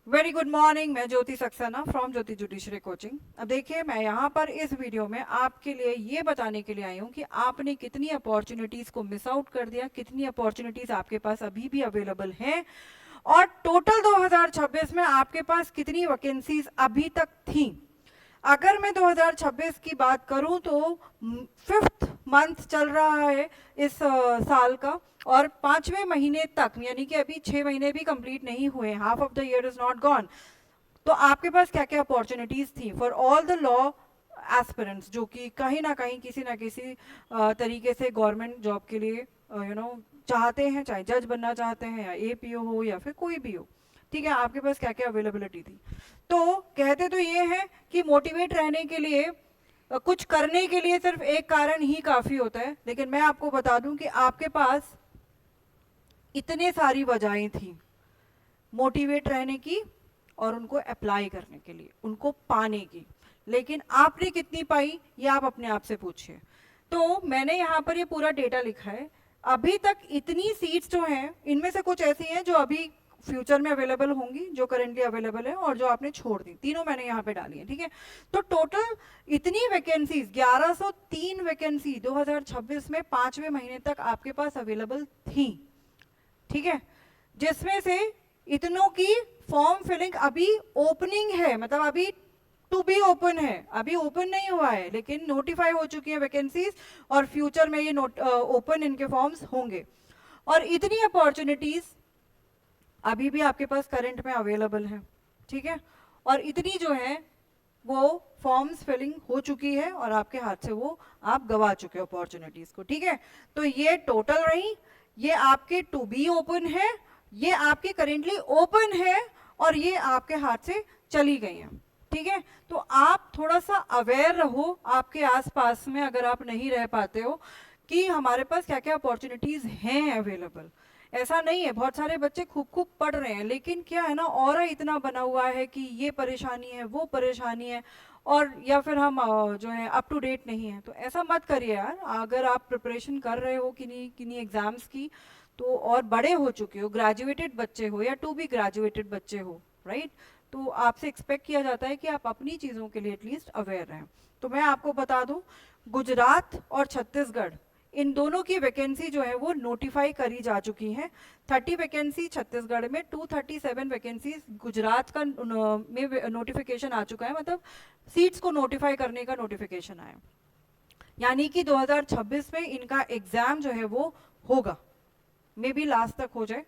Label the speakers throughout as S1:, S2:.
S1: Very good morning. मैं Jyoti Saxena from Jyoti judiciary coaching. अब देखिए, मैं यहाँ पर इस वीडियो में आपके लिए ये बताने के लिए आई हूँ कि आपने कितनी अपॉर्चुनिटीज को मिस आउट कर दिया, कितनी अपॉर्चुनिटीज आपके पास अभी भी अवेलेबल हैं, और टोटल 2026 में आपके पास कितनी वैकेंसीज अभी तक थी। अगर मैं 2026 की बात करूं तो 5th मंथ चल रहा है इस साल का, और 5वें महीने तक, यानी कि अभी 6 महीने भी कंप्लीट नहीं हुए, half of the year is not gone. तो आपके पास क्या क्या अपॉर्चुनिटीज थी for all the law aspirants जो कि कहीं ना किसी तरीके से गवर्नमेंट जॉब के लिए चाहते हैं, चाहे जज बनना चाहते हैं या एपीओ हो या फिर कोई भी हो। ठीक है, आपके पास क्या क्या अवेलेबिलिटी थी। तो कहते तो ये है कि मोटिवेट रहने के लिए कुछ करने के लिए सिर्फ एक कारण ही काफी होता है, लेकिन मैं आपको बता दूं कि आपके पास इतने सारी वजहें थी मोटिवेट रहने की और उनको अप्लाई करने के लिए, उनको पाने की। लेकिन आपने कितनी पाई ये आप अपने आप से पूछिए। तो मैंने यहाँ पर ये पूरा डेटा लिखा है। अभी तक इतनी सीट्स जो हैं, इनमें से कुछ ऐसी हैं जो अभी फ्यूचर में अवेलेबल होंगी, जो करेंटली अवेलेबल है, और जो आपने छोड़ दी, तीनों मैंने यहाँ पे डाली है। ठीक है, तो टोटल इतनी वैकेंसीज 1103 वैकेंसी 2026 में 5वें महीने तक आपके पास अवेलेबल थी। ठीक है, जिसमें से इतनों की फॉर्म फिलिंग अभी ओपनिंग है, मतलब अभी टू बी ओपन है, अभी ओपन नहीं हुआ है, लेकिन नोटिफाई हो चुकी है वैकेंसीज, और फ्यूचर में ये ओपन इनके फॉर्म्स होंगे। और इतनी अपॉर्चुनिटीज अभी भी आपके पास करंट में अवेलेबल है। ठीक है, और इतनी जो है वो फॉर्म्स फिलिंग हो चुकी है और आपके हाथ से वो आप गवा चुके हो अपॉर्चुनिटीज को। ठीक है, तो ये टोटल रही, ये आपके टू बी ओपन है, ये आपके करेंटली ओपन है, और ये आपके हाथ से चली गई है। ठीक है, तो आप थोड़ा सा अवेयर रहो आपके आसपास में, अगर आप नहीं रह पाते हो, कि हमारे पास क्या क्या अपॉर्चुनिटीज हैं अवेलेबल। ऐसा नहीं है, बहुत सारे बच्चे खूब खूब पढ़ रहे हैं, लेकिन क्या है ना, ऑरा इतना बना हुआ है कि ये परेशानी है, वो परेशानी है, और या फिर हम जो है अप टू डेट नहीं है। तो ऐसा मत करिए यार। अगर आप प्रिपरेशन कर रहे हो किन्हीं किन्हीं एग्जाम्स की, तो और बड़े हो चुके हो, ग्रेजुएटेड बच्चे हो या टू बी ग्रेजुएटेड बच्चे हो, राइट, तो आपसे एक्सपेक्ट किया जाता है कि आप अपनी चीज़ों के लिए एटलीस्ट अवेयर रहें। तो मैं आपको बता दूं, गुजरात और छत्तीसगढ़, इन दोनों की वैकेंसी जो है वो नोटिफाई करी जा चुकी है। 30 वैकेंसी छत्तीसगढ़ में, 237 वैकेंसी गुजरात का में नोटिफिकेशन आ चुका है, मतलब सीट्स को नोटिफाई करने का नोटिफिकेशन आया। यानी कि 2026 में इनका एग्जाम जो है वो होगा, मे बी लास्ट तक हो जाए,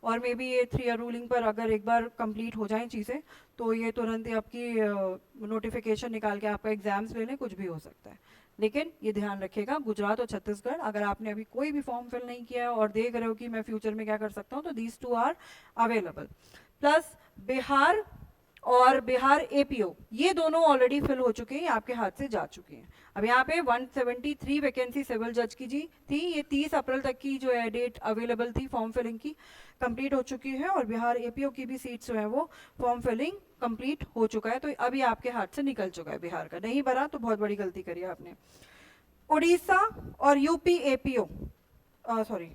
S1: और मे बी ये 3 ईयर रूलिंग पर अगर एक बार कंप्लीट हो जाएं चीज़ें, तो ये तुरंत ही आपकी नोटिफिकेशन निकाल के आपका एग्जाम्स ले लें, कुछ भी हो सकता है। लेकिन ये ध्यान रखिएगा, गुजरात और छत्तीसगढ़, अगर आपने अभी कोई भी फॉर्म फिल नहीं किया है और देख रहे हो कि मैं फ्यूचर में क्या कर सकता हूँ, तो these two are available. Plus Bihar और बिहार एपीओ, ये दोनों ऑलरेडी फिल हो चुके हैं, आपके हाथ से जा चुके हैं। अब यहाँ पे 173 वैकेंसी सिविल जज की जी थी, ये 30 अप्रैल तक की जो है डेट अवेलेबल थी फॉर्म फिलिंग की, कंप्लीट हो चुकी है। और बिहार एपीओ की भी सीट्स जो है वो फॉर्म फिलिंग कंप्लीट हो चुका है, तो अभी आपके हाथ से निकल चुका है। बिहार का नहीं भरा तो बहुत बड़ी गलती करी आपने। उड़ीसा और UP APO, sorry,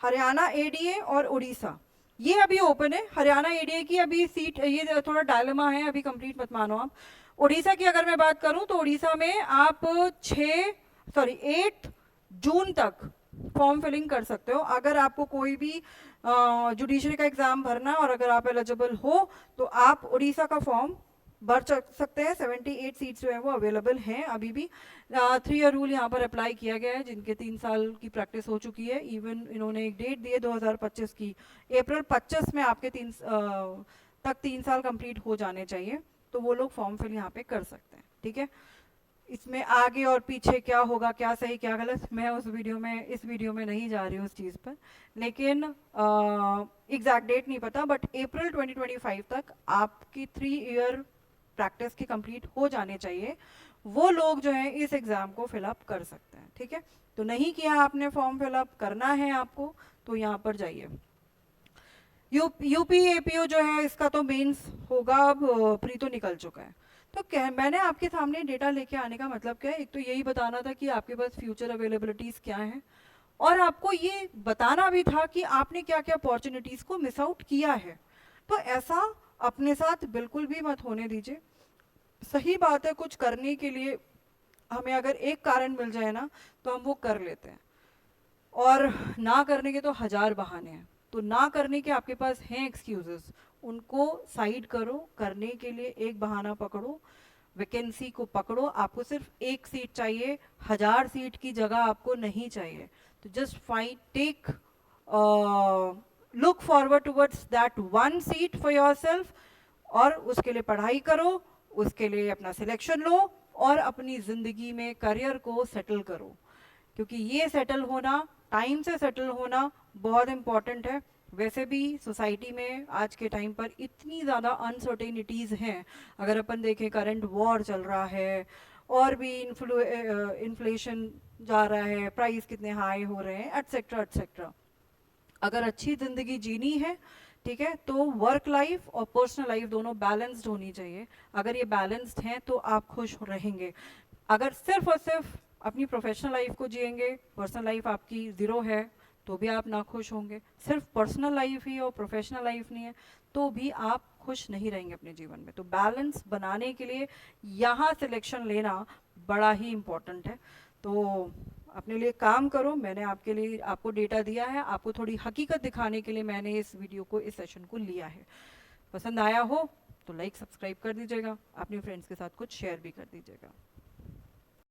S1: Haryana ADA और उड़ीसा, ये अभी ओपन है। हरियाणा एडीए की अभी सीट, ये थोड़ा डायलेमा है, अभी कंप्लीट मत मानो आप। उड़ीसा की अगर मैं बात करूं तो उड़ीसा में आप 8 जून तक फॉर्म फिलिंग कर सकते हो, अगर आपको कोई भी जुडिशरी का एग्जाम भरना, और अगर आप एलिजिबल हो तो आप उड़ीसा का फॉर्म भर सकते हैं। 78 सीट्स जो है वो अवेलेबल हैं अभी भी। 3 ईयर रूल यहाँ पर अप्लाई किया गया है, जिनके 3 साल की प्रैक्टिस हो चुकी है। इवन इन्होंने एक डेट दी है 2025 की, अप्रैल 25 में आपके 3 साल कंप्लीट हो जाने चाहिए, तो वो लोग फॉर्म फिल यहाँ पे कर सकते हैं। ठीक है, इसमें आगे और पीछे क्या होगा, क्या सही क्या गलत, मैं इस वीडियो में नहीं जा रही हूँ उस चीज़ पर, लेकिन एग्जैक्ट डेट नहीं पता, बट अप्रैल 2025 तक आपकी 3 ईयर प्रैक्टिस की कंप्लीट हो जाने चाहिए, वो लोग जो है इस एग्जाम को फिलअप कर सकते हैं। ठीक है, तो नहीं किया आपने फॉर्म फिलअप, करना है आपको, तो यहाँ पर जाइए। यूपी एपीओ जो है इसका तो मेंस होगा, अब प्री तो निकल चुका है। तो मैंने आपके सामने डेटा लेके आने का मतलब क्या है, एक तो यही बताना था कि आपके पास फ्यूचर अवेलेबिलिटीज क्या हैं, और आपको ये बताना भी था कि आपने क्या क्या अपॉर्चुनिटीज को मिस आउट किया है। तो ऐसा अपने साथ बिल्कुल भी मत होने दीजिए। सही बात है, कुछ करने के लिए हमें अगर एक कारण मिल जाए ना तो हम वो कर लेते हैं, और ना करने के तो हजार बहाने हैं। तो ना करने के आपके पास हैं एक्सक्यूजेस, उनको साइड करो, करने के लिए एक बहाना पकड़ो, वैकेंसी को पकड़ो। आपको सिर्फ एक सीट चाहिए, 1000 सीट की जगह आपको नहीं चाहिए। तो just fight, take look forward towards that one seat for yourself, और उसके लिए पढ़ाई करो, उसके लिए अपना सिलेक्शन लो, और अपनी ज़िंदगी में करियर को सेटल करो। क्योंकि ये सेटल होना, टाइम से सेटल होना बहुत इम्पॉर्टेंट है। वैसे भी सोसाइटी में आज के टाइम पर इतनी ज़्यादा अनसर्टेनिटीज़ हैं। अगर अपन देखें, करंट वॉर चल रहा है, और भी इन्फ्लेशन जा रहा है, प्राइस कितने हाई हो रहे हैं, एटसेट्रा एटसेट्रा। अगर अच्छी ज़िंदगी जीनी है, ठीक है, तो वर्क लाइफ और पर्सनल लाइफ दोनों बैलेंस्ड होनी चाहिए। अगर ये बैलेंस्ड हैं तो आप खुश रहेंगे। अगर सिर्फ और सिर्फ अपनी प्रोफेशनल लाइफ को जिएंगे, पर्सनल लाइफ आपकी ज़ीरो है, तो भी आप ना खुश होंगे। सिर्फ पर्सनल लाइफ ही और प्रोफेशनल लाइफ नहीं है, तो भी आप खुश नहीं रहेंगे अपने जीवन में। तो बैलेंस बनाने के लिए यहाँ सिलेक्शन लेना बड़ा ही इम्पोर्टेंट है। तो अपने लिए काम करो। मैंने आपके लिए आपको डेटा दिया है, आपको थोड़ी हकीकत दिखाने के लिए मैंने इस वीडियो को, इस सेशन को लिया है। पसंद आया हो तो लाइक सब्सक्राइब कर दीजिएगा, अपने फ्रेंड्स के साथ कुछ शेयर भी कर दीजिएगा।